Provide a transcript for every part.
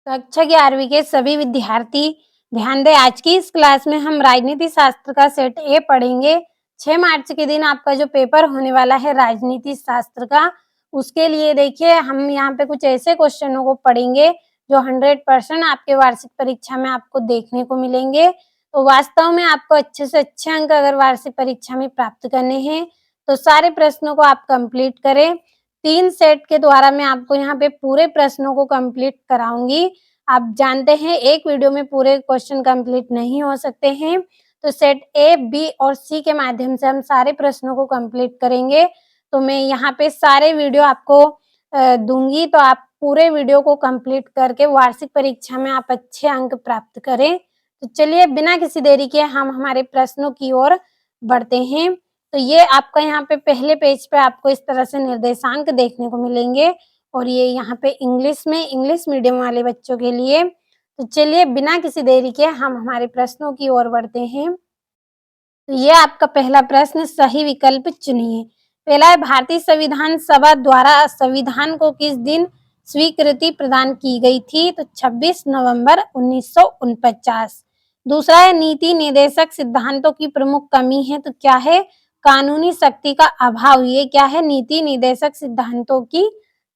कक्षा 11वीं के सभी विद्यार्थी ध्यान दें। आज की इस क्लास में हम राजनीति शास्त्र का सेट ए पढ़ेंगे। 6 मार्च के दिन आपका जो पेपर होने वाला है राजनीति शास्त्र का, उसके लिए देखिए हम यहाँ पे कुछ ऐसे क्वेश्चनों को पढ़ेंगे जो 100% आपके वार्षिक परीक्षा में आपको देखने को मिलेंगे। तो वास्तव में आपको अच्छे से अच्छे अंक अगर वार्षिक परीक्षा में प्राप्त करने हैं तो सारे प्रश्नों को आप कंप्लीट करें। 3 सेट के द्वारा मैं आपको यहाँ पे पूरे प्रश्नों को कंप्लीट कराऊंगी। आप जानते हैं एक वीडियो में पूरे क्वेश्चन कंप्लीट नहीं हो सकते हैं, तो सेट ए, बी और सी के माध्यम से हम सारे प्रश्नों को कंप्लीट करेंगे। तो मैं यहाँ पे सारे वीडियो आपको दूंगी, तो आप पूरे वीडियो को कंप्लीट करके वार्षिक परीक्षा में आप अच्छे अंक प्राप्त करें। तो चलिए बिना किसी देरी के हम हमारे प्रश्नों की ओर बढ़ते हैं। तो ये आपका यहाँ पे पहले पेज पे आपको इस तरह से निर्देशांक देखने को मिलेंगे और ये यहाँ पे इंग्लिश में, इंग्लिश मीडियम वाले बच्चों के लिए। तो चलिए बिना किसी देरी के हम हमारे प्रश्नों की ओर बढ़ते हैं। तो ये आपका पहला प्रश्न, सही विकल्प चुनिए। पहला है, भारतीय संविधान सभा द्वारा संविधान को किस दिन स्वीकृति प्रदान की गई थी? तो 26 नवंबर 1949। दूसरा है, नीति निर्देशक सिद्धांतों की प्रमुख कमी है, तो क्या है? कानूनी शक्ति का अभाव। ये क्या है? नीति निर्देशक सिद्धांतों की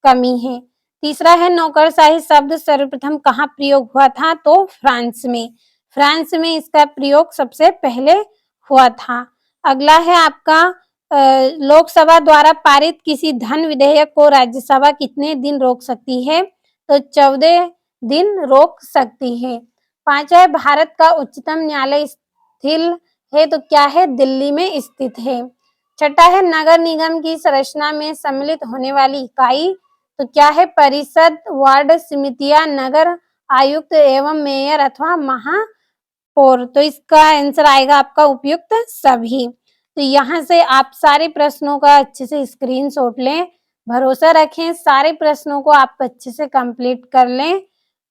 कमी है। तीसरा है, नौकरशाही शब्द सर्वप्रथम कहाँ प्रयोग हुआ था? तो फ्रांस में। फ्रांस में इसका प्रयोग सबसे पहले हुआ था। अगला है आपका लोकसभा द्वारा पारित किसी धन विधेयक को राज्यसभा कितने दिन रोक सकती है? तो 14 दिन रोक सकती है। पांचवा है, भारत का उच्चतम न्यायालय स्थित है, तो क्या है? दिल्ली में स्थित है। छठा है, नगर निगम की संरचना में सम्मिलित होने वाली इकाई, तो क्या है? परिषद, वार्ड समितियां, नगर आयुक्त एवं मेयर अथवा महापौर। तो इसका आंसर आएगा आपका उपयुक्त सभी। तो यहाँ से आप सारे प्रश्नों का अच्छे से स्क्रीनशॉट लें, भरोसा रखें, सारे प्रश्नों को आप अच्छे से कंप्लीट कर लें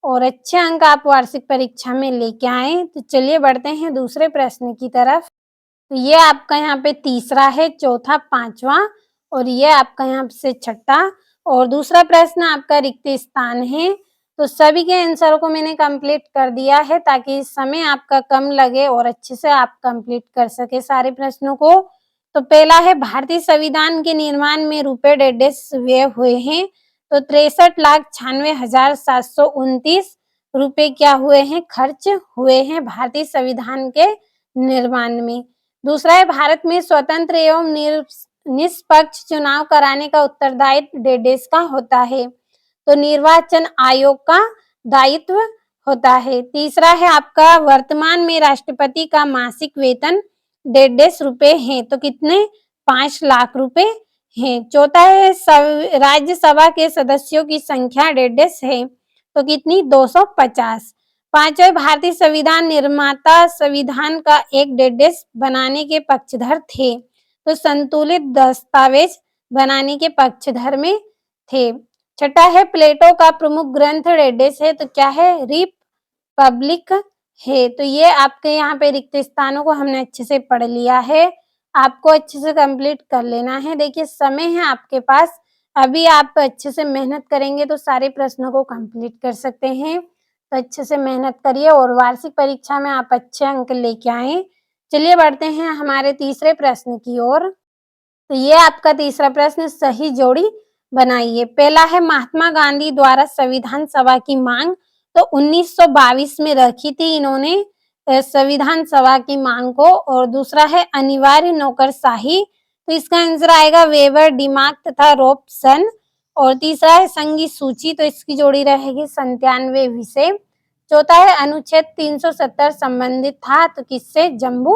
और अच्छे अंक आप वार्षिक परीक्षा में लेके आए। तो चलिए बढ़ते हैं दूसरे प्रश्न की तरफ। तो ये आपका यहाँ पे तीसरा है, चौथा, पांचवा और ये आपका यहाँ से छठा। और दूसरा प्रश्न आपका रिक्त स्थान है। तो सभी के आंसरों को मैंने कंप्लीट कर दिया है ताकि समय आपका कम लगे और अच्छे से आप कंप्लीट कर सके सारे प्रश्नों को। तो पहला है, भारतीय संविधान के निर्माण में रुपए डेढ़ व्यय हुए हैं, तो 63,96,729 रुपए क्या हुए हैं? खर्च हुए हैं भारतीय संविधान के निर्माण में। दूसरा है, भारत में स्वतंत्र एवं निष्पक्ष चुनाव कराने का उत्तरदायित्व डेढ़ का होता है, तो निर्वाचन आयोग का दायित्व होता है। तीसरा है आपका, वर्तमान में राष्ट्रपति का मासिक वेतन डेढ़ रुपए है, तो कितने? 5 लाख रुपए है। चौथा है, राज्यसभा के सदस्यों की संख्या डेढ़ है, तो कितनी? 250। पांचवा, भारतीय संविधान निर्माता संविधान का एक डेढ़ बनाने के पक्षधर थे, तो संतुलित दस्तावेज बनाने के पक्षधर में थे। छठा है, प्लेटो का प्रमुख ग्रंथ डेढ़ है, तो क्या है? रिपब्लिक है। तो ये आपके यहाँ पे रिक्त स्थानों को हमने अच्छे से पढ़ लिया है, आपको अच्छे से कंप्लीट कर लेना है। देखिए समय है आपके पास, अभी आप अच्छे से मेहनत करेंगे तो सारे प्रश्नों को कंप्लीट कर सकते हैं। तो अच्छे से मेहनत करिए और वार्षिक परीक्षा में आप अच्छे अंक लेके आए। चलिए बढ़ते हैं हमारे तीसरे प्रश्न की ओर। तो ये आपका तीसरा प्रश्न, सही जोड़ी बनाइए। पहला है, महात्मा गांधी द्वारा संविधान सभा की मांग तो 1922 में रखी थी इन्होंने संविधान सभा की मांग को। और दूसरा है, अनिवार्य नौकरशाही, तो इसका आंसर आएगा वेबर, डिमार्क तथा रॉबसन। और तीसरा है, संघी सूची, तो इसकी जोड़ी रहेगी 97 विषय। चौथा है, अनुच्छेद 370 संबंधित था, तो किससे? जम्मू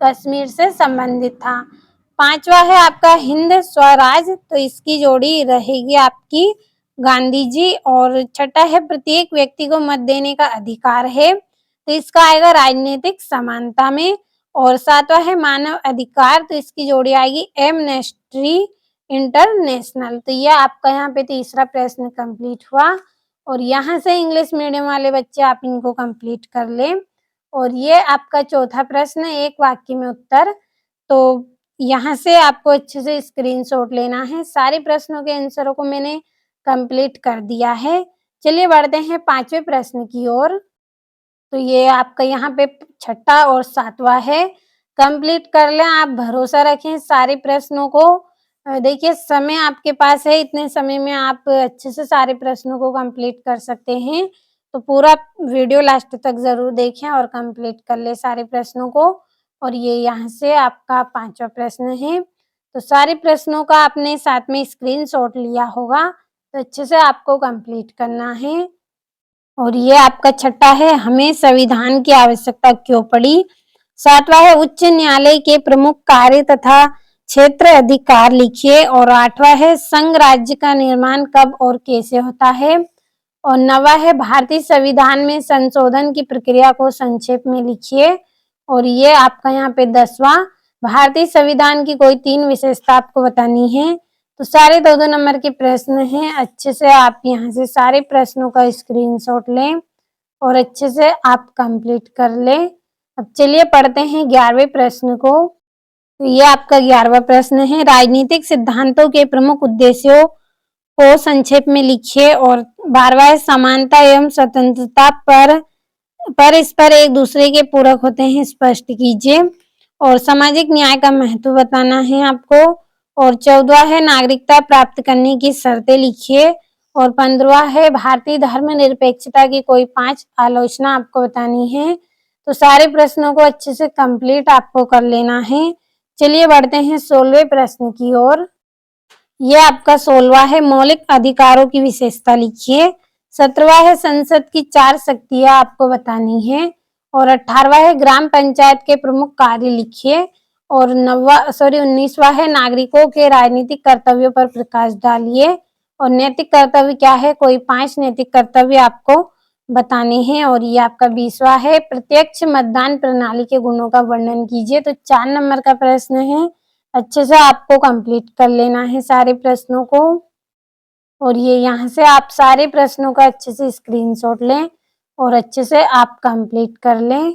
कश्मीर से संबंधित था। पांचवा है आपका, हिंद स्वराज, तो इसकी जोड़ी रहेगी आपकी गांधी जी। और छठा है, प्रत्येक व्यक्ति को मत देने का अधिकार है, तो इसका आएगा राजनीतिक समानता में। और सातवां है, मानव अधिकार, तो इसकी जोड़ी आएगी एमनेस्टी इंटरनेशनल। तो यह आपका यहाँ पे तीसरा प्रश्न कंप्लीट हुआ और यहाँ से इंग्लिश मीडियम वाले बच्चे आप इनको कंप्लीट कर लें। और ये आपका चौथा प्रश्न, एक वाक्य में उत्तर। तो यहाँ से आपको अच्छे से स्क्रीनशॉट लेना है, सारे प्रश्नों के आंसरों को मैंने कंप्लीट कर दिया है। चलिए बढ़ते हैं 5वें प्रश्न की ओर। तो ये आपका यहाँ पे 6ठा और 7वां है। कंप्लीट कर लें, आप भरोसा रखें सारे प्रश्नों को। देखिए समय आपके पास है, इतने समय में आप अच्छे से सारे प्रश्नों को कंप्लीट कर सकते हैं। तो पूरा वीडियो लास्ट तक ज़रूर देखें और कंप्लीट कर लें सारे प्रश्नों को। और ये यहाँ से आपका 5वां प्रश्न है। तो सारे प्रश्नों का आपने साथ में स्क्रीनशॉट लिया होगा, तो अच्छे से आपको कंप्लीट करना है। और ये आपका 6ठा है, हमें संविधान की आवश्यकता क्यों पड़ी? 7वां है, उच्च न्यायालय के प्रमुख कार्य तथा क्षेत्र अधिकार लिखिए। और 8वां है, संघ राज्य का निर्माण कब और कैसे होता है? और 9वां है, भारतीय संविधान में संशोधन की प्रक्रिया को संक्षेप में लिखिए। और ये आपका यहाँ पे 10वां, भारतीय संविधान की कोई 3 विशेषता आपको बतानी है। तो सारे 2-2 नंबर के प्रश्न हैं। अच्छे से आप यहाँ से सारे प्रश्नों का स्क्रीनशॉट लें और अच्छे से आप कंप्लीट कर लें। अब चलिए पढ़ते हैं 11वें प्रश्न को। तो ये आपका 11वां प्रश्न है, राजनीतिक सिद्धांतों के प्रमुख उद्देश्यों को संक्षेप में लिखिए। और 12वां है, समानता एवं स्वतंत्रता पर इस पर एक दूसरे के पूरक होते हैं, स्पष्ट कीजिए। और सामाजिक न्याय का महत्व बताना है आपको। और 14वां है, नागरिकता प्राप्त करने की शर्तें लिखिए। और 15वां है, भारतीय धर्मनिरपेक्षता की कोई 5 आलोचना आपको बतानी है। तो सारे प्रश्नों को अच्छे से कंप्लीट आपको कर लेना है। चलिए बढ़ते हैं 16वें प्रश्न की ओर। ये आपका 16वां है, मौलिक अधिकारों की विशेषता लिखिए। 17वां है, संसद की 4 शक्तियां आपको बतानी है। और 18वां है, ग्राम पंचायत के प्रमुख कार्य लिखिए। और 19वां है, नागरिकों के राजनीतिक कर्तव्यों पर प्रकाश डालिए। और नैतिक कर्तव्य क्या है, कोई 5 नैतिक कर्तव्य आपको बताने हैं। और ये आपका 20वां है, प्रत्यक्ष मतदान प्रणाली के गुणों का वर्णन कीजिए। तो 4 नंबर का प्रश्न है, अच्छे से आपको कंप्लीट कर लेना है सारे प्रश्नों को। और ये यहाँ से आप सारे प्रश्नों का अच्छे से स्क्रीनशॉट लें और अच्छे से आप कंप्लीट कर लें।